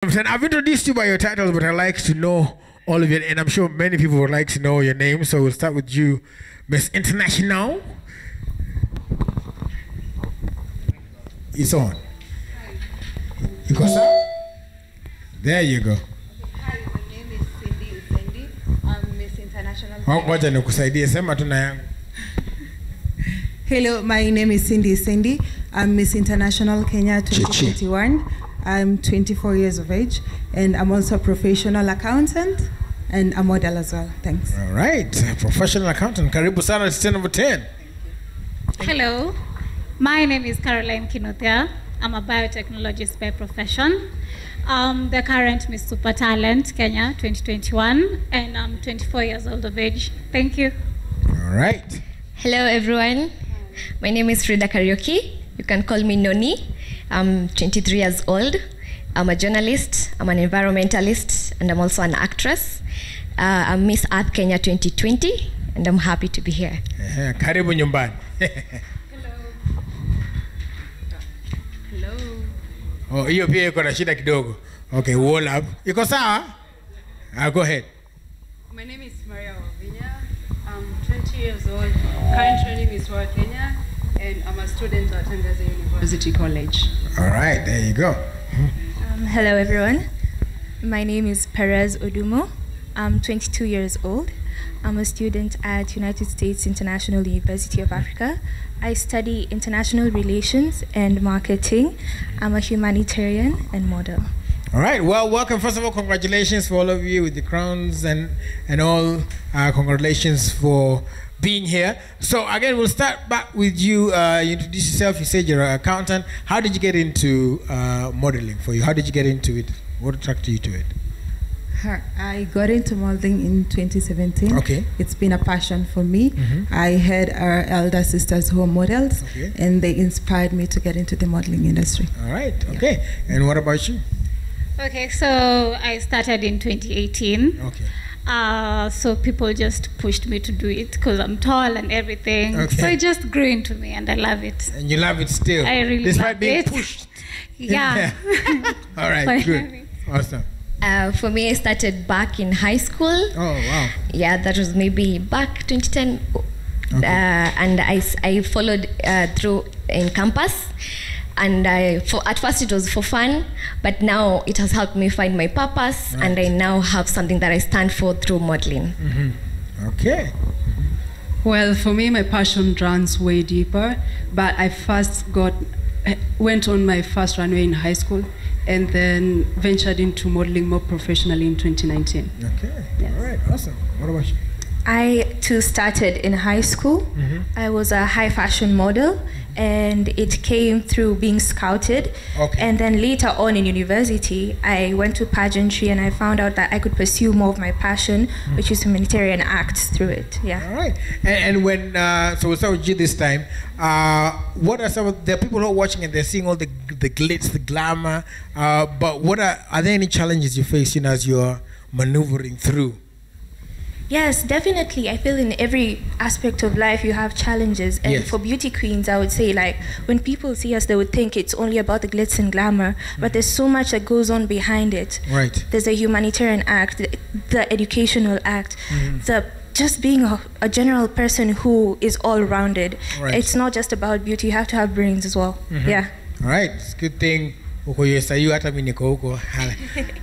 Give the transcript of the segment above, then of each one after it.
I've introduced you by your titles, but I'd like to know all of it, and I'm sure many people would like to know your name. So we'll start with you, Miss International. It's on. You got that? There you go. Hi, my name is Cindy Usendi. I'm Miss International. Hello, my name is Cindy Usendi. I'm Miss International Kenya 2021. I'm 24 years of age, and I'm also a professional accountant and a model as well. Thanks. All right, professional accountant. Karibu sana, it's 10 over 10. Hello, my name is Caroline Kenothia. I'm a biotechnologist by profession. I'm the current Miss Super Talent Kenya 2021, and I'm 24 years old of age. Thank you. All right. Hello, everyone. My name is Frida Karaoke. You can call me Noni. I'm 23 years old. I'm a journalist, I'm an environmentalist, and I'm also an actress. I'm Miss Earth Kenya 2020, and I'm happy to be here. Karibu nyumbani. Hello. Oh, hiyo pia iko na shida kidogo. Okay, wall up. Iko sawa? Go ahead. My name is Maria Wavinya. I'm 20 years old. Current training is for Kenya, and I'm a student at Tanganyika University College. All right, there you go. Hello, everyone. My name is Perez Odumo. I'm 22 years old. I'm a student at United States International University of Africa. I study international relations and marketing. I'm a humanitarian and model. All right, well, welcome. First of all, congratulations for all of you with the crowns and all. Congratulations for being here. So again, we'll start back with you. You introduce yourself. You said you're an accountant. How did you get into modeling for you? How did you get into it? What attracted you to it? I got into modeling in 2017. Okay. It's been a passion for me. I had our elder sisters who are models, and they inspired me to get into the modeling industry. All right, okay. Yeah. And what about you? Okay, so I started in 2018. Okay. So people just pushed me to do it because I'm tall and everything. Okay. So it just grew into me, and I love it. And you love it still? I really despite love being it. pushed? Yeah. All right, good. Awesome. For me, I started back in high school. Oh, wow. Yeah, that was maybe back 2010. Okay. And I followed through in campus. And at first it was for fun, but now it has helped me find my purpose, and I now have something that I stand for through modeling. Okay. Well, for me, my passion runs way deeper, but I first went on my first runway in high school, and then ventured into modeling more professionally in 2019. Okay. Yes. All right. Awesome. What about you? I too started in high school. I was a high fashion model, and it came through being scouted. Okay. And then later on in university, I went to pageantry, and I found out that I could pursue more of my passion, which is humanitarian acts, through it. Yeah. All right. And when so we'll start with you this time. What are some of the people who are watching and they're seeing all the glitz, the glamour? But what are there any challenges you face as you're maneuvering through? Yes, definitely. I feel in every aspect of life you have challenges. And for beauty queens, I would say, like, when people see us, they would think it's only about the glitz and glamour, but there's so much that goes on behind it. Right. There's a humanitarian act, the educational act, the just being a general person who is all-rounded. Right. It's not just about beauty. You have to have brains as well. Yeah. All right. It's a good thing.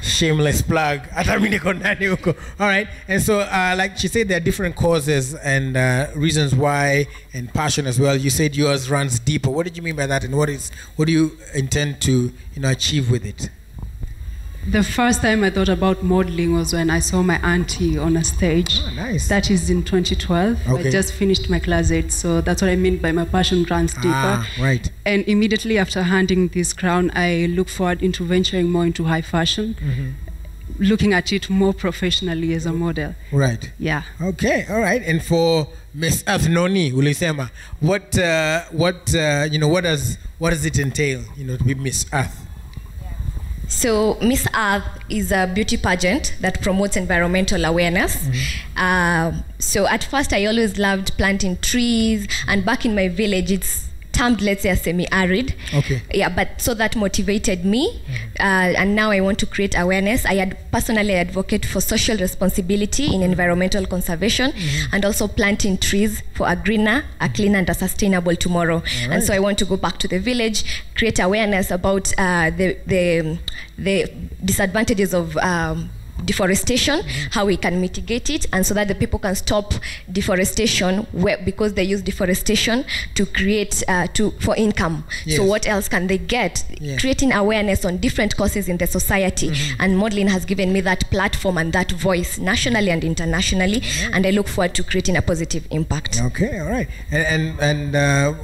Shameless plug. All right. And so, like she said, there are different causes and reasons why, and passion as well. You said yours runs deeper. What did you mean by that, and what do you intend to achieve with it? The first time I thought about modeling was when I saw my auntie on a stage. Oh, nice. That is in 2012. Okay. I just finished my class 8, so that's what I mean by my passion runs deeper. Right. And immediately after handing this crown, I look forward into venturing more into high fashion, looking at it more professionally as a model. Right. Yeah. Okay. All right. And for Miss Earth Noni Ulisema, what does it entail, to be Miss Earth? So Miss Earth is a beauty pageant that promotes environmental awareness. So at first I always loved planting trees, and back in my village it's termed, let's say, a semi-arid. Okay. Yeah, but so that motivated me, and now I want to create awareness. I had personally advocate for social responsibility in environmental conservation, and also planting trees for a greener, a cleaner, and a sustainable tomorrow. Right. And so I want to go back to the village, create awareness about the disadvantages of deforestation, how we can mitigate it, and so that the people can stop deforestation because they use deforestation to create for income. Yes. So what else can they get? Yeah. Creating awareness on different causes in the society, and modeling has given me that platform and that voice nationally and internationally, and I look forward to creating a positive impact. Okay, all right. And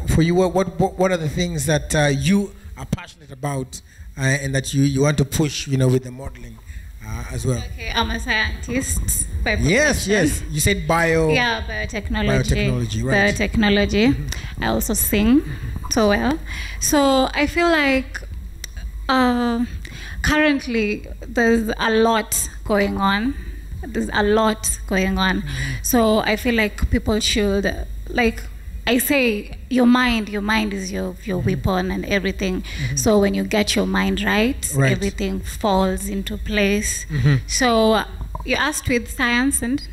for you, what are the things that you are passionate about and that you want to push, with the modeling as well? Okay, I'm a scientist by profession. Yes. You said biotechnology. Yeah, biotechnology. Right. Biotechnology. I also sing so well. So I feel like currently there's a lot going on. So I feel like people should, like I say, your mind is your weapon and everything. So when you get your mind right, everything falls into place. So you asked with science and...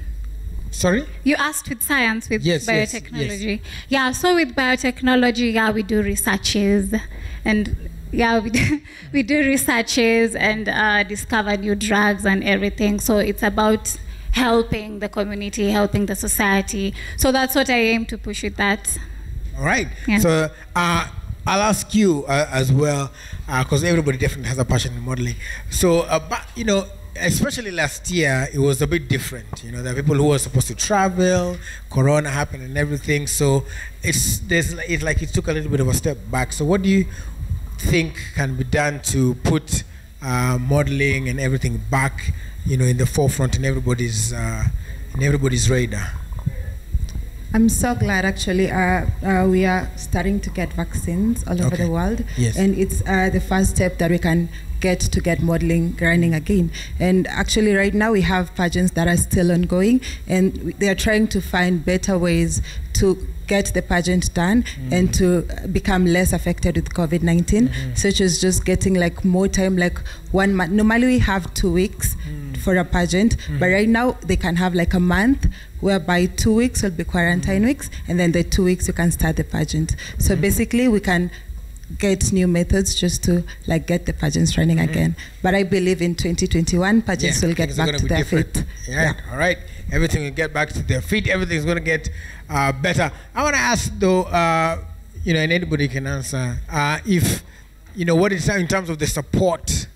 Sorry? You asked with science, with biotechnology. Yes. Yeah, so with biotechnology, we do researches and we do researches and discover new drugs and everything. So it's about helping the community, helping the society. So that's what I aim to push with that. All right. Yeah. So I'll ask you as well, because everybody definitely has a passion in modeling. So, but especially last year, it was a bit different. There are people who were supposed to travel, Corona happened and everything. So it's like it took a little bit of a step back. So what do you think can be done to put modeling and everything back, in the forefront in everybody's radar? I'm so glad actually we are starting to get vaccines all over the world. Yes. And it's the first step that we can get modeling running again. And actually right now we have pageants that are still ongoing, and they are trying to find better ways to get the pageant done and to become less affected with COVID-19, such as just getting like more time, like 1 month. Normally we have 2 weeks for a pageant, but right now they can have like a month, whereby 2 weeks will be quarantine weeks, and then the 2 weeks you can start the pageant. So basically we can get new methods just to like get the pageants running again. But I believe in 2021 pageants will get back to their feet. Yeah. All right. Everything will get back to their feet. Everything's going to get better. I want to ask though, and anybody can answer, if what is in terms of the support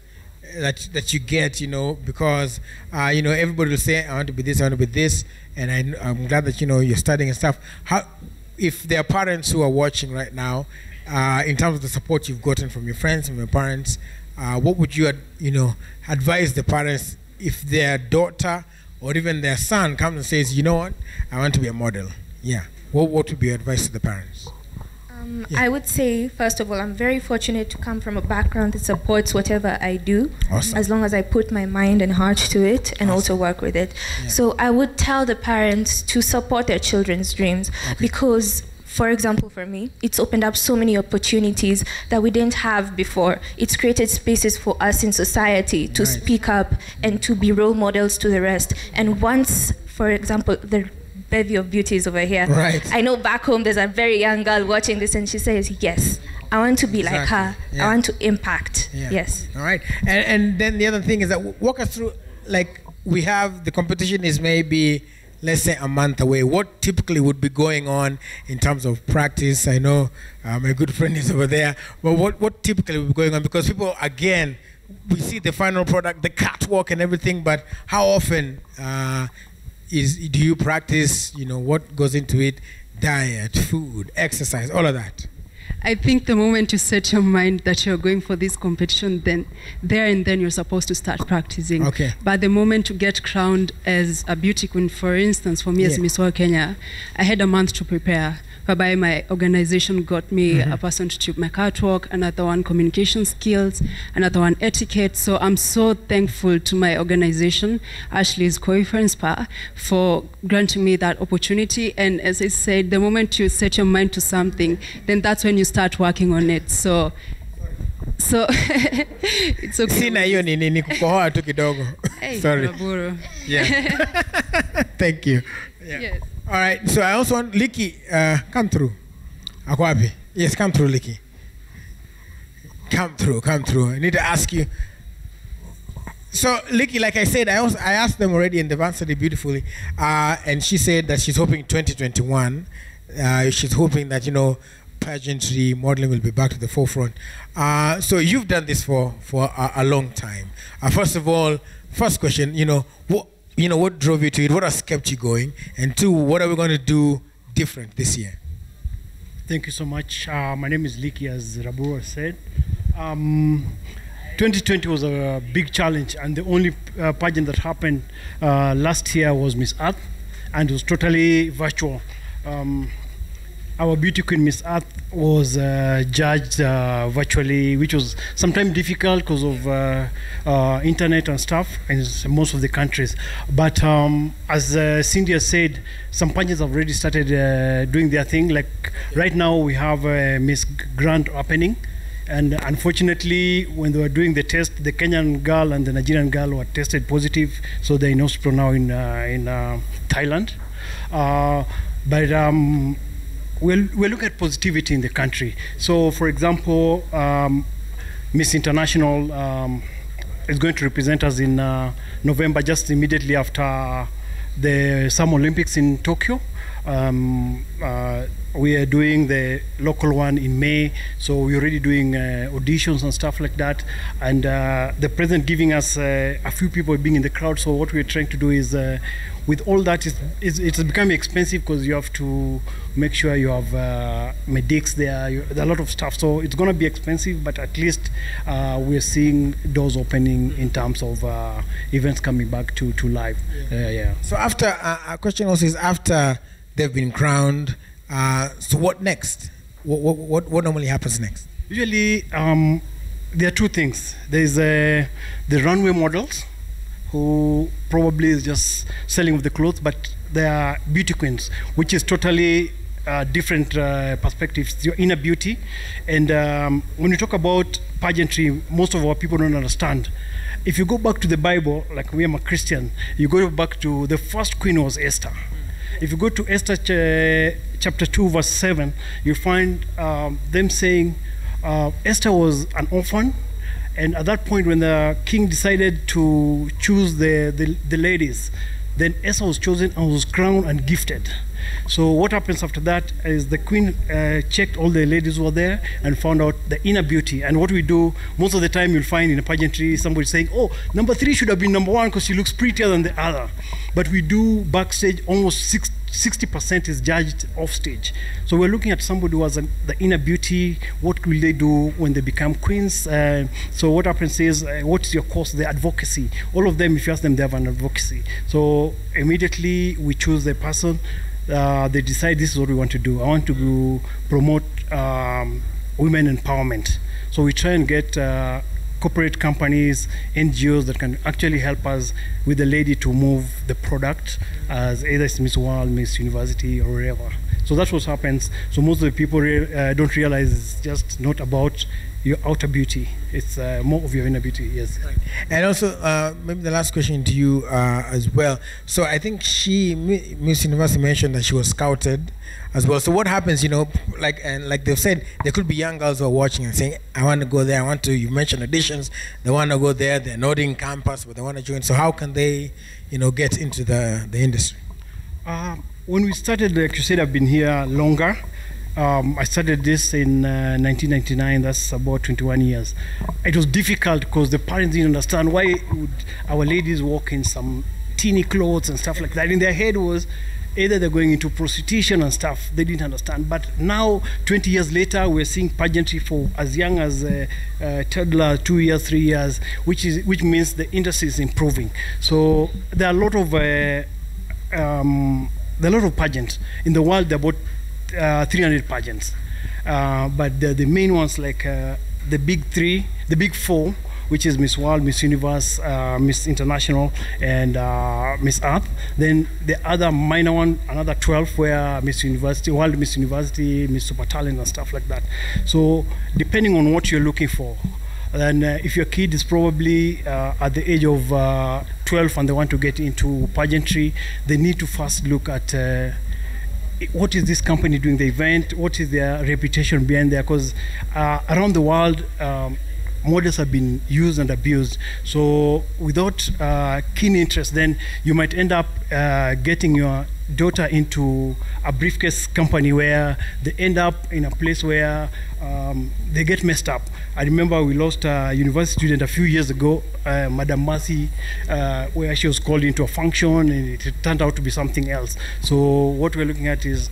that you get, because everybody will say, I want to be this, I want to be this, and I'm glad that you're studying and stuff. How, if there are parents who are watching right now, in terms of the support you've gotten from your friends and your parents, what would you advise the parents if their daughter or even their son comes and says, you know what, I want to be a model? Yeah. What would be your advice to the parents? I would say, first of all, I'm very fortunate to come from a background that supports whatever I do, as long as I put my mind and heart to it and also work with it. Yeah. So I would tell the parents to support their children's dreams, because for example, for me, it's opened up so many opportunities that we didn't have before. It's created spaces for us in society to speak up and to be role models to the rest. And once, for example, the bevy of beauties over here, I know back home there's a very young girl watching this and she says, yes, I want to be like her. I want to impact. Yes. All right. And then the other thing is that walk us through, like, we have the competition is maybe, let's say, a month away. What typically would be going on in terms of practice? I know my good friend is over there, but what typically would be going on? Because people, again, we see the final product, the catwalk and everything, but how often do you practice? What goes into it? Diet, food, exercise, all of that. I think the moment you set your mind that you're going for this competition, then there and then you're supposed to start practicing. Okay. But the moment you get crowned as a beauty queen, for instance, for me as Miss World Kenya, I had a month to prepare. whereby my organization got me a person to tube my catwalk, another one communication skills, another one etiquette. So I'm so thankful to my organization, Ashley's Co-Reference Spa, for granting me that opportunity. And as I said, the moment you set your mind to something, then that's when you start working on it. So it's okay. Sina hiyo ni kukohoa tu kidogo. Sorry. Yeah. Thank you. Yeah. Yes. All right. So I also want Licky, come through. Ako wapi? Yes, come through, Licky. Come through. I need to ask you. So Licky, like I said, I asked them already and they've answered it beautifully. And she said that she's hoping 2021. She's hoping that, pageantry, modeling will be back to the forefront. So you've done this for a long time. First of all, first question, what drove you to it? What has kept you going? And two, what are we going to do different this year? Thank you so much. My name is Licky, as Rabur said. 2020 was a big challenge, and the only pageant that happened last year was Miss Earth, and it was totally virtual. Our beauty queen, Miss Earth, was judged virtually, which was sometimes difficult because of internet and stuff in most of the countries. But as Cindy has said, some pageants have already started doing their thing. Like right now, we have Miss Grand opening. And unfortunately, when they were doing the test, the Kenyan girl and the Nigerian girl were tested positive, so they're in hospital now in Thailand. We're looking at positivity in the country. So, for example, Miss International is going to represent us in November, just immediately after the Summer Olympics in Tokyo. We are doing the local one in May, so we're already doing auditions and stuff like that. And the president giving us a few people being in the crowd. So what we're trying to do is, with all that, it's becoming expensive because you have to make sure you have medics there. There are a lot of stuff, so it's going to be expensive. But at least we're seeing doors opening in terms of events coming back to life. Yeah. So after a question also is, after they've been crowned, so what next? What normally happens next? Usually, there are two things. There's the runway models, who probably is just selling with the clothes, but they are beauty queens, which is totally different perspectives. Your inner beauty. And when you talk about pageantry, most of our people don't understand. If you go back to the Bible, like we are a Christian, you go back to the first queen was Esther. If you go to Esther chapter 2, verse 7, you find them saying Esther was an orphan. And at that point, when the king decided to choose the ladies, then Esther was chosen and was crowned and gifted. So what happens after that is the queen checked all the ladies who were there and found out the inner beauty. And what we do, most of the time you'll find in a pageantry somebody saying, oh, number 3 should have been number 1 because she looks prettier than the other. But we do backstage, almost 60% is judged off stage. So we're looking at somebody who has the inner beauty. What will they do when they become queens? So what happens is, what's your course? The advocacy. All of them, if you ask them, they have an advocacy. So immediately we choose the person. They decide this is what we want to do. I want to promote women empowerment. So we try and get corporate companies, NGOs that can actually help us with the lady to move the product as either it's Miss World, Miss University, or wherever. So that's what happens. So most of the people don't realize it's just not about your outer beauty. It's more of your inner beauty, yes. And also, maybe the last question to you as well. So I think Miss University mentioned that she was scouted as well. So what happens, like they've said, there could be young girls who are watching and saying, I want to go there, you mentioned auditions, they want to go there, they're not in campus, but they want to join. So how can they, get into the industry? When we started, like you said, I've been here longer. I started this in 1999, that's about 21 years. It was difficult because the parents didn't understand why would our ladies walk in some teeny clothes and stuff like that. In their head was either they're going into prostitution and stuff. They didn't understand. But now, 20 years later, we're seeing pageantry for as young as toddler, 2 years, 3 years, which means the industry is improving. So there are a lot of pageants in the world. There are about 300 pageants. But the main ones, like the big three, the big four, which is Miss World, Miss Universe, Miss International, and Miss Earth. Then the other minor one, another 12, were Miss University, World Miss University, Miss Super Talent, and stuff like that. So depending on what you're looking for, then if your kid is probably at the age of 12 and they want to get into pageantry, they need to first look at what is this company doing, the event, what is their reputation behind there, because around the world, models have been used and abused. So without keen interest, then you might end up getting your daughter into a briefcase company where they end up in a place where they get messed up. I remember we lost a university student a few years ago, Madam Mercy, where she was called into a function and it turned out to be something else. So what we're looking at is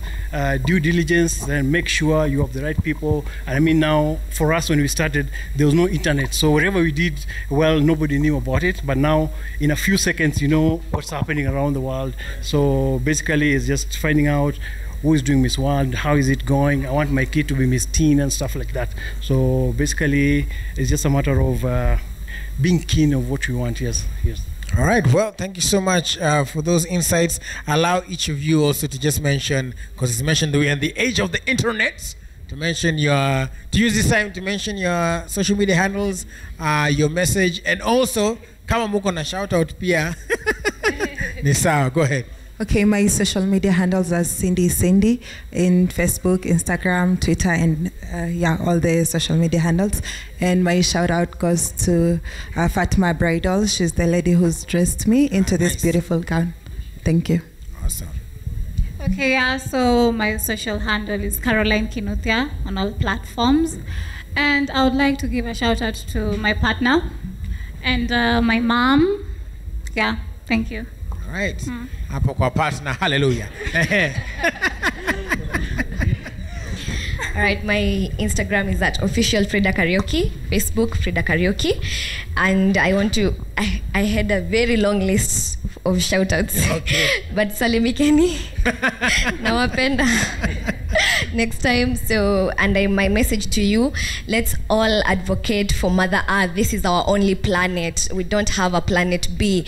due diligence, and make sure you have the right people. And I mean, now for us when we started, there was no internet. So whatever we did, well, nobody knew about it. But now in a few seconds, you know what's happening around the world. So basically it's just finding out who is doing Miss World, how is it going, I want my kid to be Miss Teen and stuff like that. So basically it's just a matter of being keen of what we want. Yes. All right, well, thank you so much for those insights. Allow each of you also to just mention, because it's mentioned that we're in the age of the internet, to mention to use this time to mention your social media handles, your message, and also kama muko na shout out pia. Ni sawa, go ahead. Okay, my social media handles are Cindy in Facebook, Instagram, Twitter, and all the social media handles. And my shout out goes to Fatima Bridal. She's the lady who's dressed me into this beautiful gown. Thank you. Awesome. Okay, yeah, so my social handle is Caroline Kenothia on all platforms. And I would like to give a shout out to my partner and my mom. Yeah, thank you. All right. Hapo kwa partner, hallelujah. All right, my Instagram is at official Frida Karaoke, Facebook Frida Karaoke, and I had a very long list of shout-outs. Okay. But Salimikeni, nawapenda. Next time, so, and my message to you, let's all advocate for Mother Earth. This is our only planet. We don't have a planet B.